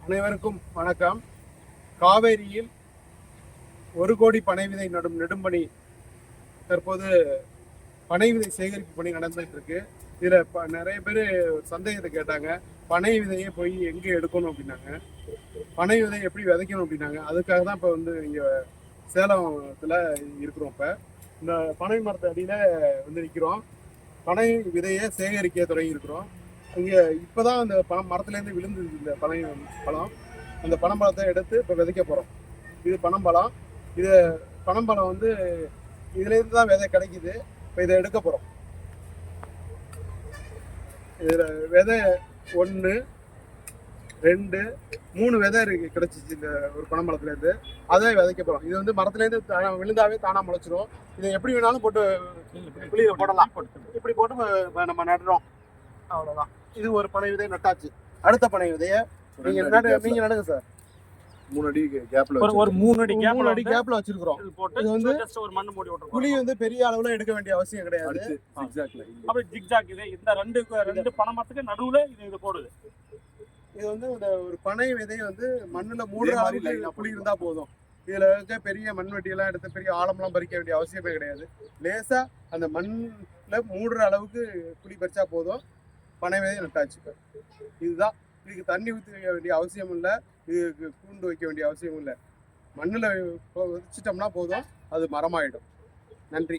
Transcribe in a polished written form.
அனைவருக்கும் வணக்கம். காவேரியில் 1 கோடி பனை விதை நடும் நெடும்பணி தற்போது பனை விதை சேகரிப்பு பணி நடந்துட்டு இருக்கு. இதுல நிறைய பேர் சந்தேகத்தை கேட்டாங்க. பனை விதையை போய் எங்கே எடுக்கணும் அப்படின்னாங்க, பனை விதை எப்படி விதைக்கணும் அப்படின்னாங்க. அதுக்காக தான் இப்போ இங்கே சேலத்தில் இருக்கிறோம். இப்போ இந்த பனை மரத்து அடியில் நிற்கிறோம். பனை விதையை சேகரிக்க தொடங்கி இருக்கிறோம். இங்கே இப்போ தான் அந்த மரத்துலேருந்து விழுந்து இந்த பழம், அந்த பனம்பழத்தை எடுத்து இப்போ விதைக்க போகிறோம். இது பனம்பழம். இது பனம்பழம் இதுலேருந்து தான் விதை கிடைக்குது. இப்போ இதை எடுக்க போகிறோம். இதில் விதை 1, 2, 3 விதை கிடைச்சிச்சு இந்த ஒரு பனம்பழத்துலேருந்து. அதை விதைக்க போகிறோம். இது மரத்துலேருந்து விழுந்தாவே தானாக முளைச்சிரும். இதை எப்படி வேணாலும் போட்டு புளியை போடலாம். இப்படி போட்டு நம்ம நடுறோம். அவ்வளோதான். இது ஒரு பனை விதை நட்டாச்சு. அடுத்த பனை விதையை நீங்க நடுங்க சார். 3 அடி கேப்ல ஒரு 3 அடி கேப்ல வச்சிருக்கிறோம். இது ஒரு மண்ணு மூடி விட்டுறோம். குழி பெரிய அளவுல எடுக்க வேண்டிய அவசியம் கிடையாது. அப்படி ஜிக்ஜாக் இது இந்த ரெண்டு பனை மரத்துக்கு நடுவுல இது போடுது. இது இந்த ஒரு பனை விதை மண்ணுல மூடுற அளவுக்கு குழி இருந்தா போதும். இதுல இருக்க பெரிய மண்வெட்டி எல்லாம் எடுத்து பெரிய ஆழம்லாம் பறிக்க வேண்டிய அவசியமே கிடையாது. லேசா அந்த மண்ணுல மூடுற அளவுக்கு குழி பறிச்சா போதும். பனை விதை நட்டாச்சு. இதுதான். இதுக்கு தண்ணி ஊற்றி வைக்க வேண்டிய அவசியம் இல்லை. இதுக்கு கூண்டு வைக்க வேண்டிய அவசியம் இல்லை. மண்ணில் வச்சுட்டோம்னா போதும், அது மரமாயிடும். நன்றி.